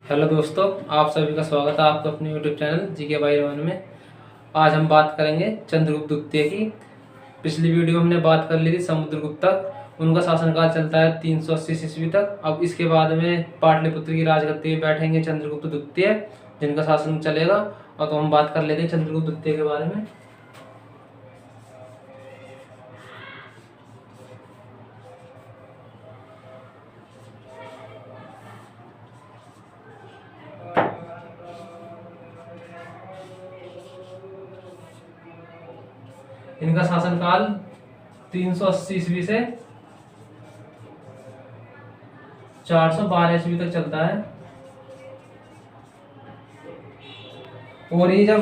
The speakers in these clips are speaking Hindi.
हेलो दोस्तों, आप सभी का स्वागत है आपका अपने YouTube channel GK by Raman में। आज हम बात करेंगे चंद्रगुप्त द्वितीय की। पिछली वीडियो में हमने बात कर ली थी समुद्रगुप्त तक। उनका शासनकाल चलता है 380 ईस्वी तक। अब इसके बाद में पाटलिपुत्र की राजगद्दी पे बैठेंगे चंद्रगुप्त द्वितीय, जिनका शासन चलेगा। और तो हम बात कर लेते हैं चंद्रगुप्त द्वितीय के बारे में। इनका शासनकाल 380 ईस्वी से 412 ईस्वी तक चलता है। और ये जब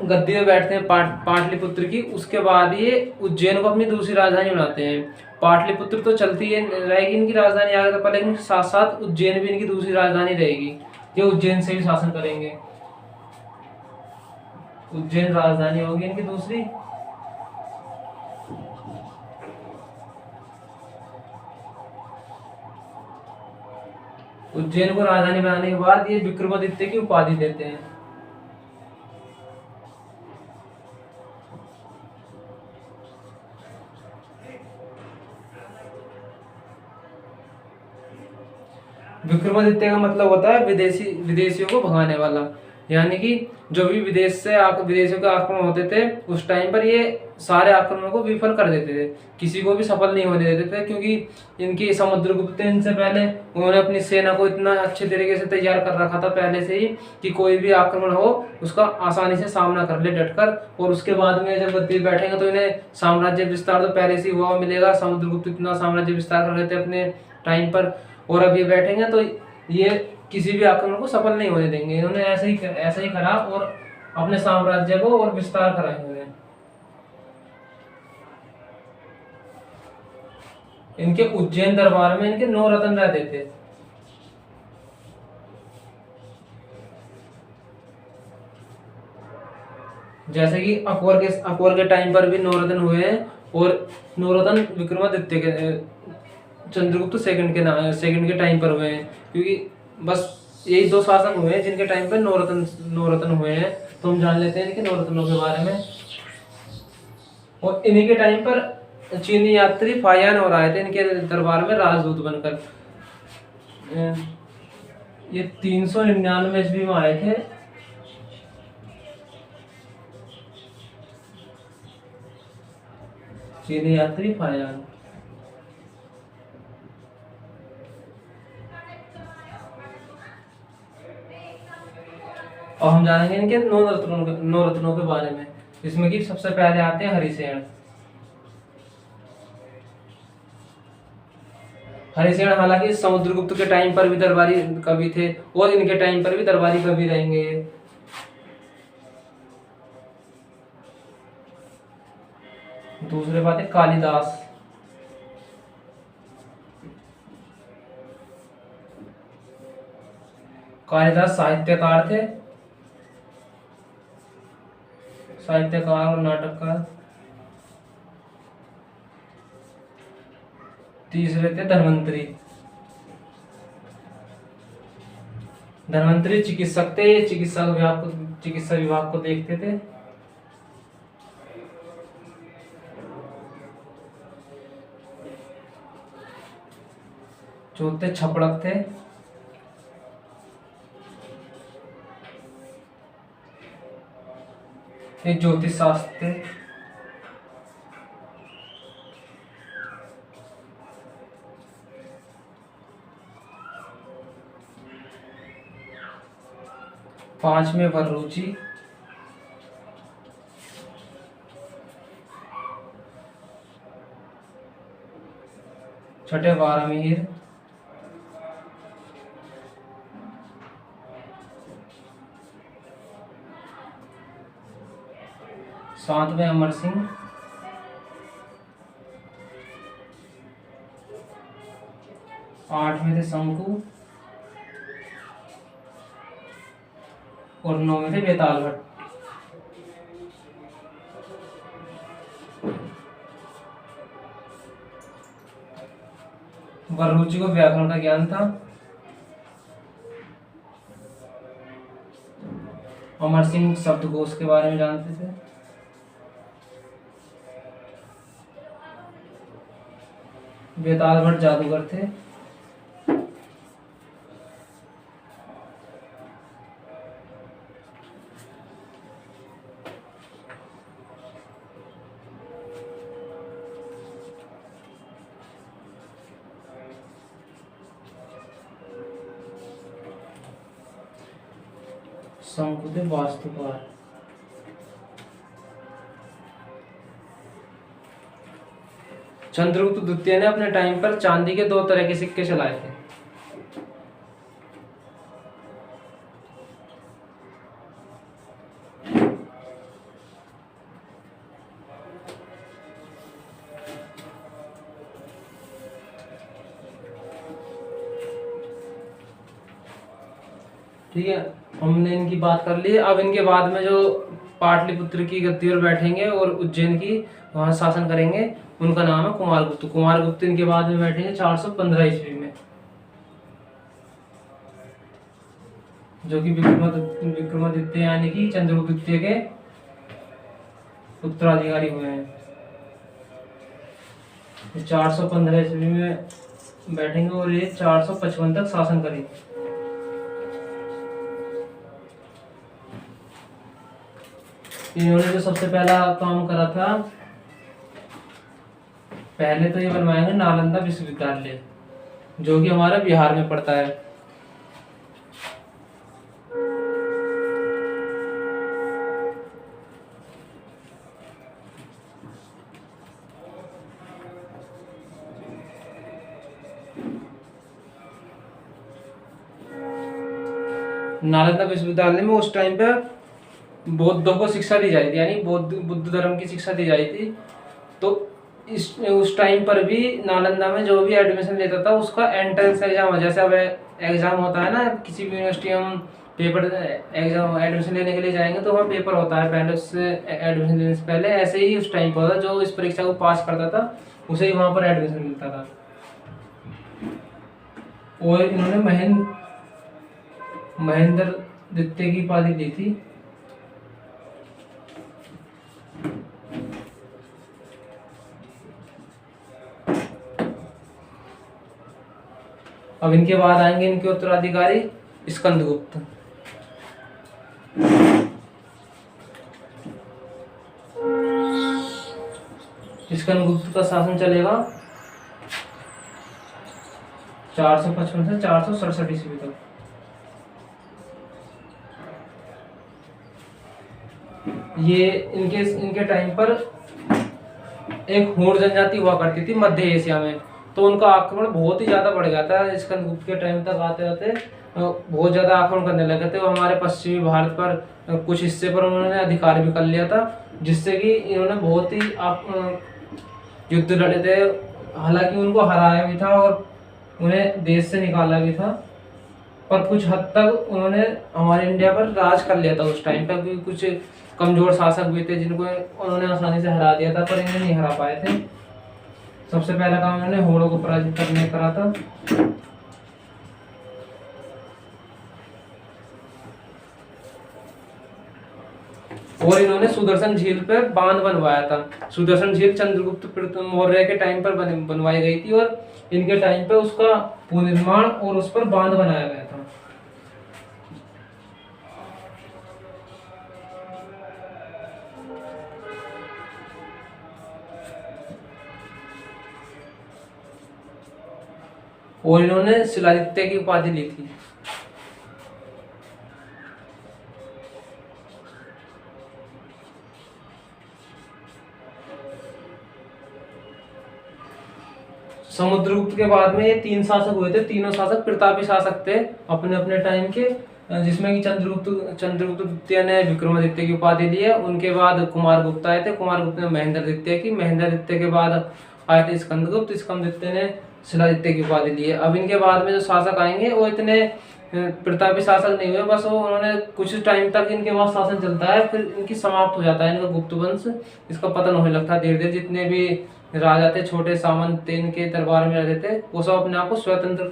गद्दी में बैठते हैं पाटलिपुत्र की, उसके बाद ये उज्जैन को अपनी दूसरी राजधानी बनाते हैं। पाटलिपुत्र तो चलती है रहेगी इनकी राजधानी आगे तक, पर लेकिन साथ साथ उज्जैन भी इनकी दूसरी राजधानी रहेगी। ये उज्जैन से भी शासन करेंगे। उज्जैन राजधानी होगी इनकी दूसरी। उज्जैन को राजधानी बनाने के बाद ये विक्रमादित्य की उपाधि देते हैं। विक्रमादित्य का मतलब होता है विदेशियों को भगाने वाला। यानी कि जो भी विदेशियों के आक्रमण होते थे उस टाइम पर ये सारे आक्रमणों को विफल कर देते थे, किसी को भी सफल नहीं होने देते थे। क्योंकि इनकी समुद्रगुप्त इनसे पहले उन्होंने अपनी सेना को इतना अच्छे तरीके से तैयार कर रखा था पहले से ही कि कोई भी आक्रमण हो उसका आसानी से सामना कर ले डटकर। और उसके बाद में जब गद्दी बैठेंगे तो इन्हें साम्राज्य विस्तार तो पहले से ही हुआ मिलेगा। समुद्रगुप्त इतना साम्राज्य विस्तार कर रहे थे अपने टाइम पर, और अब ये बैठेंगे तो ये किसी भी आक्रमण को सफल नहीं होने देंगे। इन्होंने ऐसा ही करा और अपने साम्राज्य को और विस्तार करा इन्होंने। इनके उज्जैन दरबार में इनके 9 रत्न रहते थे। जैसे कि अकबर के टाइम पर भी 9 रत्न हुए हैं, और 9 रत्न विक्रमादित्य के चंद्रगुप्त सेकंड के टाइम पर हुए हैं। क्योंकि बस यही 2 शासक हुए हैं जिनके टाइम पे 9 रत्न हुए हैं। तो हम जान लेते हैं इनके 9 रत्नों के बारे में। और इन्हीं के टाइम पर चीनी यात्री फायान और आए थे इनके दरबार में राजदूत बनकर। ये 399 ईस्वी में आए थे। चीनी यात्री फायान। और हम जानेंगे इनके 9 रत्नों के बारे में, जिसमें कि सबसे पहले आते हैं हरिसेन। हरिसेन हालांकि समुद्रगुप्त के टाइम पर भी दरबारी कवि थे और इनके टाइम पर भी दरबारी कवि रहेंगे। दूसरे बात है कालिदास। कालिदास साहित्यकार थे, साहित्यकार और नाटककार। तीसरे थे धन्वंतरी। धन्वंतरी चिकित्सक थे, ये चिकित्सा विभाग को देखते थे। चौथे छपड़क थे। ये ज्योतिष शास्त्र थे। पांचवें वररुचि। छठे वारामिहिर। सातवें अमर सिंह। आठवें थे शंकु और 9वें थे बेताल भट्ट। वररुचि को व्याकरण का ज्ञान था। अमर सिंह शब्दकोश के बारे में जानते थे। बेताल भट्ट जादूगर थे। शंकुदेव वास्तुकार। चंद्रगुप्त द्वितीय ने अपने टाइम पर चांदी के 2 तरह के सिक्के चलाए थे। ठीक है, हमने इनकी बात कर ली। अब इनके बाद में जो पाटलिपुत्र की गद्दी पर बैठेंगे और उज्जैन की वहां शासन करेंगे, उनका नाम है कुमारगुप्त। कुमारगुप्त इनके बाद में बैठेंगे 415 ईस्वी में, जो कि विक्रमादित्य यानी कि चंद्रगुप्त द्वितीय के उत्तराधिकारी हुए हैं। 415 ईस्वी में बैठेंगे और ये 455 तक शासन करेंगे। इन्होंने जो सबसे पहला काम करा था, पहले तो ये बनवाएंगे नालंदा विश्वविद्यालय, जो कि हमारा बिहार में पड़ता है। नालंदा विश्वविद्यालय में उस टाइम पे बौद्धों को शिक्षा दी जाती थी, यानी बुद्ध धर्म की शिक्षा दी जाती थी। तो उस टाइम पर भी नालंदा में जो भी एडमिशन लेता था उसका एंट्रेंस एग्जाम, जैसे अब एग्जाम होता है ना किसी भी यूनिवर्सिटी, हम पेपर एग्जाम एडमिशन लेने के लिए जाएंगे तो वहाँ पेपर होता है पहले, उससे एडमिशन लेने से पहले ऐसे ही उस टाइम पर जो इस परीक्षा को पास करता था उसे ही वहाँ पर एडमिशन मिलता था। और इन्होंने महेंद्र द्वितीय की उपाधि दी थी। अब इनके बाद आएंगे इनके उत्तराधिकारी स्कंदगुप्त। स्कंदगुप्त का शासन चलेगा 455 से 467 ईस्वी तक। ये इनके टाइम पर एक हूण जनजाति हुआ करती थी मध्य एशिया में, तो उनका आक्रमण बहुत ही ज्यादा बढ़ गया था। स्कंदगुप्त के टाइम तक आते आते बहुत ज्यादा आक्रमण करने लगे थे। वो हमारे पश्चिमी भारत पर कुछ हिस्से पर उन्होंने अधिकार भी कर लिया था, जिससे कि इन्होंने बहुत ही युद्ध लड़े थे। हालांकि उनको हराया भी था और उन्हें देश से निकाला भी था, पर कुछ हद तक उन्होंने हमारे इंडिया पर राज कर लिया था उस टाइम पर। कुछ कमजोर शासक भी थे जिनको उन्होंने आसानी से हरा दिया था, पर इन्हें नहीं हरा पाए थे। सबसे पहला काम इन्होंने होड़ों को पराजित करने करा था। और इन्होंने सुदर्शन झील पे बांध बनवाया था। सुदर्शन झील चंद्रगुप्त मौर्य के टाइम पर बनवाई गई थी और इनके टाइम पे उसका पुनर्निर्माण और उस पर बांध बनाया गया था। और इन्होंने शिलादित्य की उपाधि ली थी। समुद्रगुप्त के बाद में ये 3 शासक हुए थे। तीनों शासक प्रतापी शासक थे अपने अपने टाइम के, जिसमें कि चंद्रगुप्त द्वितीय ने विक्रमादित्य की उपाधि ली है। उनके बाद कुमारगुप्त आए थे। कुमारगुप्त ने महेंद्र द्वितीय की। महेंद्र द्वितीय के बाद आए थे स्कंदगुप्त। स्कंदगुप्त ने शिलादित्य की उपाधि ली है। अब इनके बाद में जो शासक आएंगे वो इतने प्रतापी शासक नहीं हुए, बस वो उन्होंने कुछ टाइम तक इनके बाद शासन चलता है, फिर इनकी समाप्त हो जाता है इनका गुप्त वंश। इसका पतन होने लगता है धीरे धीरे। जितने भी राजा थे, छोटे सामंत थे, इनके दरबार में रहते थे, वो सब अपने आप को स्वतंत्र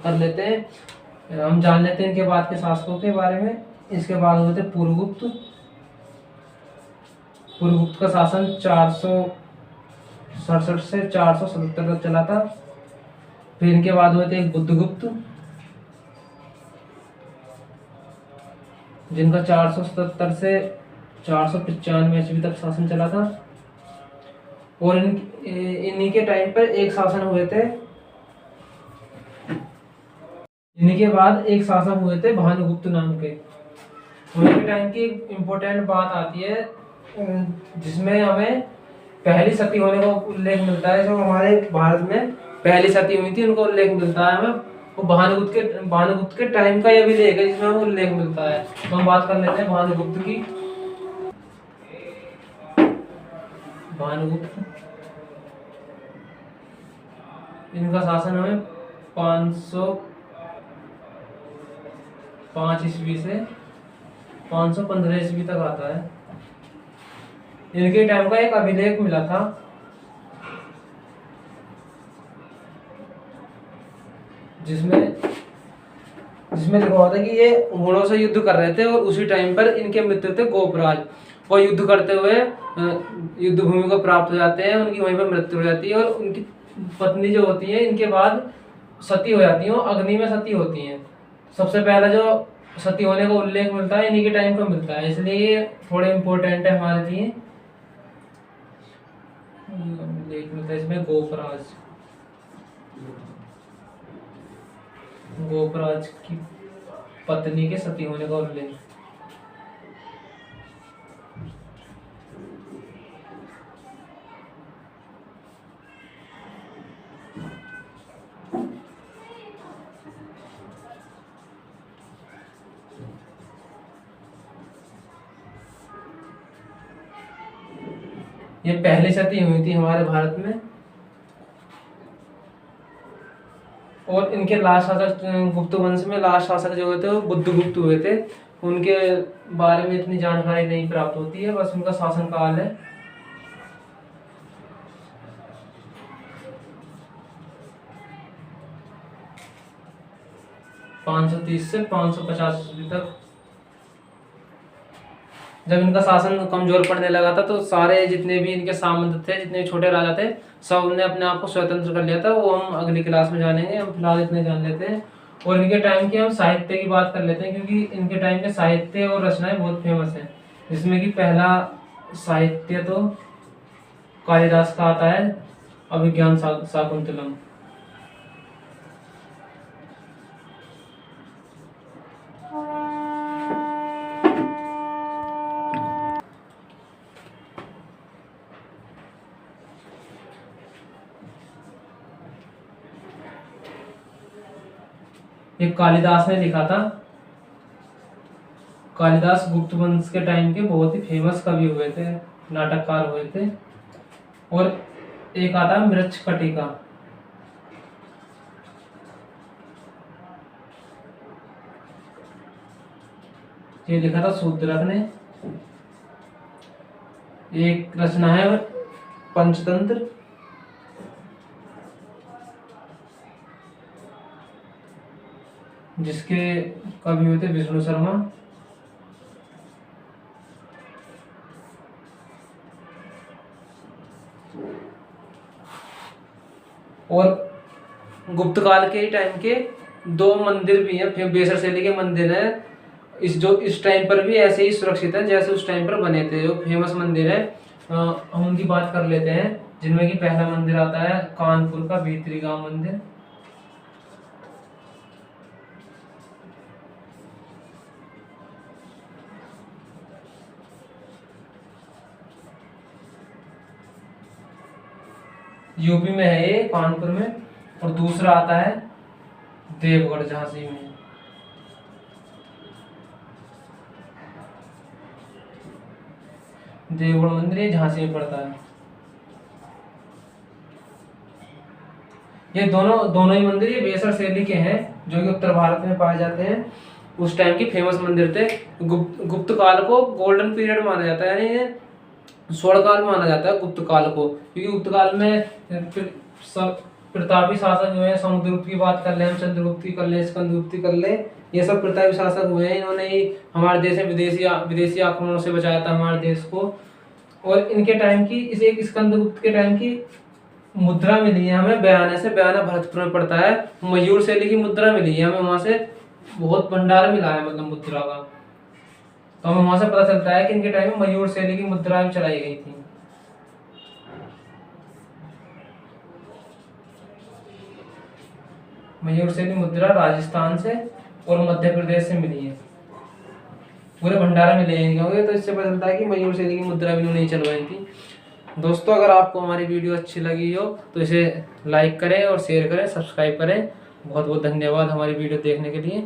कर लेते हैं। हम जान लेते हैं इनके बाद के शासकों के बारे में। इसके बाद हुए थे पुरगुप्त। पुरगुप्त का शासन 467 से 477 तक चला था। फिर इनके बाद हुए थे एक बुद्धगुप्त, जिनका 477 से 495 ईस्वी तक शासन चला था। और इन्हीं के टाइम पर एक शासन हुए थे, इन्हीं के बाद एक शासक हुए थे भानुगुप्त नाम के। उनके टाइम की इम्पोर्टेंट बात आती है जिसमें हमें पहली सती होने का उल्लेख मिलता है। जो हमारे भारत में पहली सती हुई थी उनका उल्लेख मिलता है हमें, वो भानुगुप्त के टाइम का यह अभिलेख है जिसमें हमें उल्लेख मिलता है। तो हम बात कर लेते हैं भानुगुप्त की। भानुगुप्त, इनका शासन हमें 505 ईस्वी से 515 ईस्वी तक आता है। इनके टाइम का एक अभिलेख मिला था जिसमें लिखा हुआ था कि ये घोड़ों से युद्ध कर रहे थे और उसी टाइम पर इनके मित्र थे गोपराज। वो युद्ध करते हुए युद्ध भूमि को प्राप्त हो जाते हैं, उनकी वहीं पर मृत्यु हो जाती है और उनकी पत्नी जो होती है इनके बाद सती हो जाती है, वो अग्नि में सती होती हैं। सबसे पहला जो सती होने का उल्लेख मिलता है इन्हीं के टाइम का मिलता है, इसलिए ये थोड़े इम्पोर्टेंट है हमारे लिए। उल्लेख मिलता है इसमें गोपराज की पत्नी के सती होने का उल्लेख। ये पहली सती हुई थी हमारे भारत में। और इनके लास्ट शासक, गुप्त वंश में लास्ट शासक जो हुए थे वो बुद्धगुप्त हुए थे। उनके बारे में इतनी जानकारी नहीं प्राप्त होती है, बस उनका शासन काल है। (530 से 550 ईस्वी तक। जब इनका शासन कमजोर पड़ने लगा था तो सारे जितने भी इनके सामंत थे, जितने छोटे राजा थे, सब ने अपने आप को स्वतंत्र कर लिया था। वो हम अगली क्लास में जानेंगे, हम फिलहाल इतने जान लेते हैं। और इनके टाइम की हम साहित्य की बात कर लेते हैं, क्योंकि इनके टाइम के साहित्य और रचनाएं बहुत फेमस हैं। जिसमें कि पहला साहित्य तो कालिदास का आता है, अभिज्ञान शाकुंतलम। ये कालिदास ने लिखा था। कालिदास गुप्त वंश के टाइम के बहुत ही फेमस कवि हुए थे, नाटककार हुए थे। और एक आता है मृच्छकटिका। ये लिखा था शूद्रक ने। एक रचना है पंचतंत्र, जिसके कवि हुए थे विष्णु शर्मा। और गुप्त काल के टाइम के दो मंदिर भी हैं, बेसर शैली के मंदिर हैं, इस टाइम पर भी ऐसे ही सुरक्षित है जैसे उस टाइम पर बने थे। जो फेमस मंदिर है हम उनकी बात कर लेते हैं, जिनमें कि पहला मंदिर आता है कानपुर का भीतरी गांव मंदिर। यूपी में है ये, कानपुर में। और दूसरा आता है देवगढ़, झांसी में। देवगढ़ मंदिर ये झांसी में पड़ता है। ये दोनों ही मंदिर ये बेसर शैली के हैं, जो कि उत्तर भारत में पाए जाते हैं। उस टाइम की फेमस मंदिर थे। गुप्त काल को गोल्डन पीरियड माना जाता है, यानी स्वर्ण काल माना जाता है गुप्त काल को, क्योंकि गुप्त काल में फिर सब प्रतापी शासक हुए हैं। समुद्रगुप्त की बात कर ले, हम चंद्रगुप्त की कर ले, स्कंदगुप्त की कर ले, ये सब प्रतापी शासक हुए हैं। इन्होंने ही हमारे देश में विदेशी आक्रमणों से बचाया था हमारे देश को। और इनके टाइम की इस एक स्कंदगुप्त के टाइम की मुद्रा मिली है हमें बयाना से, बयाना भरतपुर में पड़ता है। मयूर शैली की मुद्रा मिली है हमें, वहां से बहुत भंडार मिला है मतलब मुद्रा का। तो हमें वहां से पता चलता है कि इनके टाइम में मयूर शैली की मुद्रा चलाई गई थी। मयूर शैली मुद्रा राजस्थान से और मध्य प्रदेश से मिली है, पूरे भंडारा में ले जाएंगे। तो इससे पता चलता है कि मयूर शैली की मुद्रा भी उन्होंने चलवाई थी। दोस्तों, अगर आपको हमारी वीडियो अच्छी लगी हो तो इसे लाइक करें और शेयर करें, सब्सक्राइब करें। बहुत बहुत धन्यवाद हमारी वीडियो देखने के लिए।